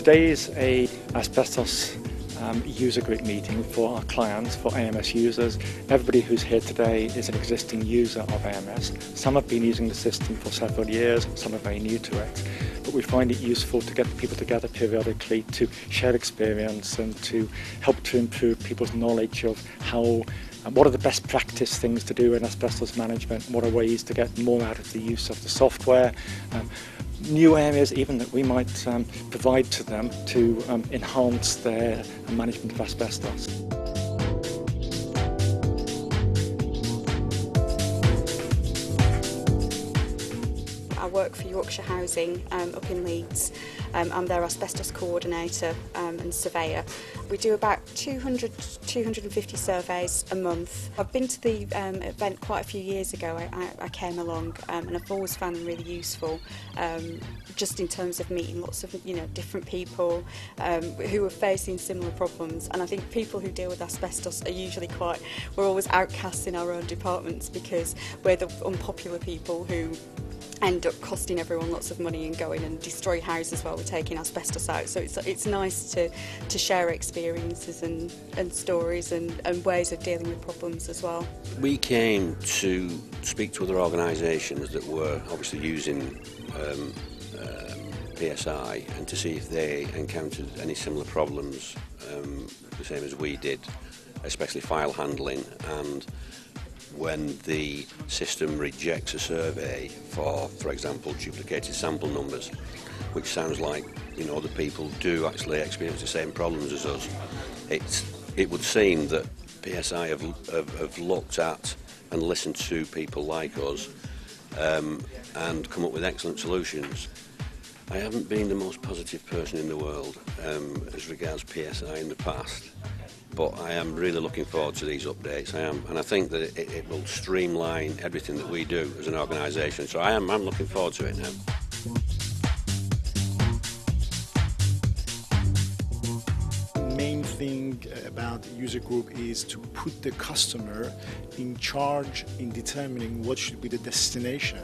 Today is a asbestos user group meeting for our clients, for AMS users. Everybody who's here today is an existing user of AMS. Some have been using the system for several years, some are very new to it. But we find it useful to get people together periodically to share experience and to help to improve people's knowledge of what are the best practice things to do in asbestos management, what are ways to get more out of the use of the software, new areas even that we might provide to them to enhance their management of asbestos. I work for Yorkshire Housing up in Leeds. I'm their asbestos coordinator and surveyor. We do about 250 surveys a month. I've been to the event quite a few years ago. I came along and I've always found them really useful, just in terms of meeting lots of different people who are facing similar problems. And I think people who deal with asbestos are usually we're always outcasts in our own departments because we're the unpopular people who end up costing everyone lots of money and going and destroy houses while we're taking asbestos out. So it's nice to share experiences and stories and ways of dealing with problems as well. We came to speak to other organisations that were obviously using PSI and to see if they encountered any similar problems, the same as we did, especially file handling and when the system rejects a survey for example, duplicated sample numbers, which sounds like other people do actually experience the same problems as us. It would seem that PSI have looked at and listened to people like us and come up with excellent solutions. I haven't been the most positive person in the world as regards PSI in the past, but I am really looking forward to these updates. And I think that it will streamline everything that we do as an organisation. So I'm looking forward to it now. The main thing about the user group is to put the customer in charge in determining what should be the destination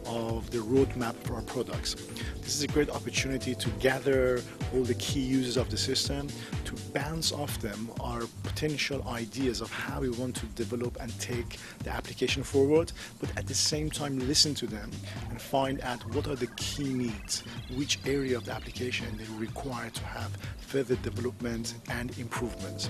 of the roadmap for our products. This is a great opportunity to gather all the key users of the system, to bounce off them our potential ideas of how we want to develop and take the application forward, but at the same time listen to them and find out what are the key needs, which area of the application they require to have further development and improvements.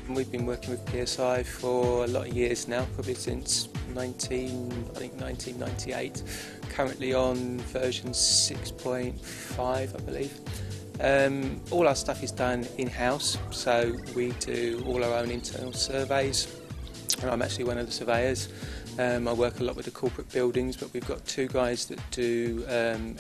We've been working with PSI for a lot of years now, probably since 1998. Currently on version 6.5, I believe. All our stuff is done in-house, so we do all our own internal surveys. And I'm actually one of the surveyors. I work a lot with the corporate buildings, but we've got two guys that do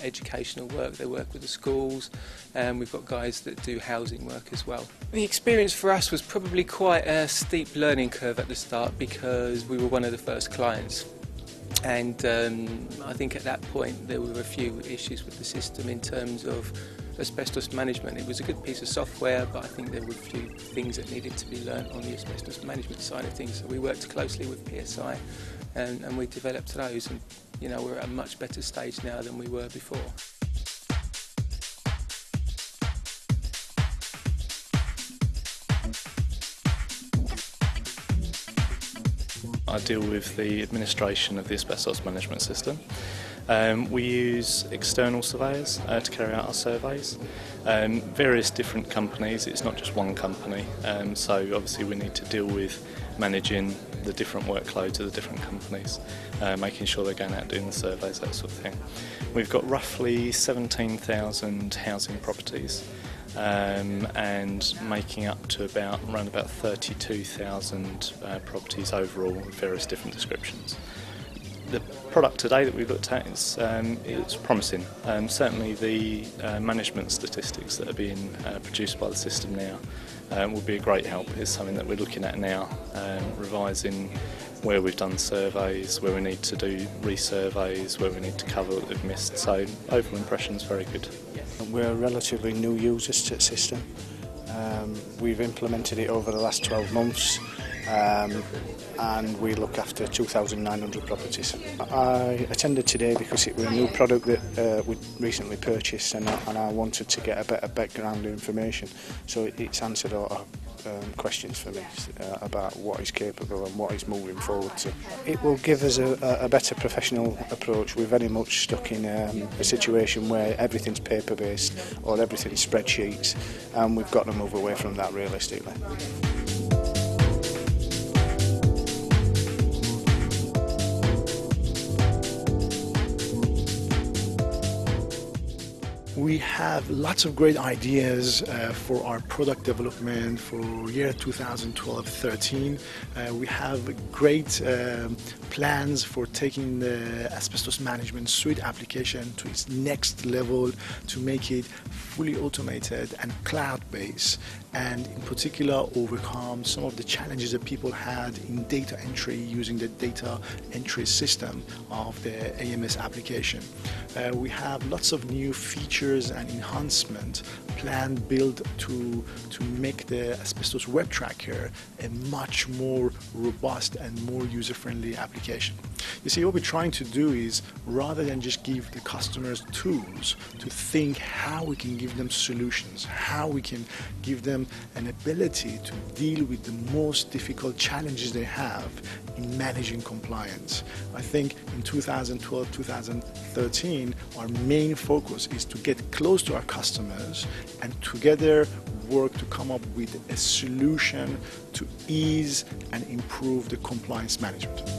educational work. They work with the schools, and we've got guys that do housing work as well. The experience for us was probably quite a steep learning curve at the start because we were one of the first clients. And I think at that point there were a few issues with the system in terms of asbestos management. It was a good piece of software, but I think there were a few things that needed to be learnt on the asbestos management side of things. So we worked closely with PSI and we developed those, and we're at a much better stage now than we were before. I deal with the administration of the asbestos management system. We use external surveyors to carry out our surveys. Various different companies, it's not just one company, so obviously we need to deal with managing the different workloads of the different companies, making sure they're going out doing the surveys, that sort of thing. We've got roughly 17,000 housing properties, and making up to around about 32,000 properties overall of various different descriptions. The product today that we've looked at is it's promising. Certainly the management statistics that are being produced by the system now will be a great help. It's something that we're looking at now, revising where we've done surveys, where we need to do resurveys, where we need to cover what we've missed. So overall impression is very good. We're relatively new users to the system. We've implemented it over the last 12 months. and we look after 2,900 properties. I attended today because it was a new product that we recently purchased, and I wanted to get a better background information, so it's answered a lot of questions for me about what is capable and what is moving forward to. It will give us a better professional approach. We're very much stuck in a situation where everything's paper-based or everything's spreadsheets, and we've got to move away from that realistically. We have lots of great ideas for our product development for year 2012-13. We have great plans for taking the asbestos management suite application to its next level, to make it fully automated and cloud-based, and in particular overcome some of the challenges that people had in data entry using the data entry system of the AMS application. We have lots of new features and enhancement planned built to make the asbestos web tracker a much more robust and more user-friendly application. You see, what we're trying to do is, rather than just give the customers tools, to think how we can give them solutions, how we can give them an ability to deal with the most difficult challenges they have in managing compliance. I think in 2012-2013, our main focus is to get close to our customers and together work to come up with a solution to ease and improve the compliance management.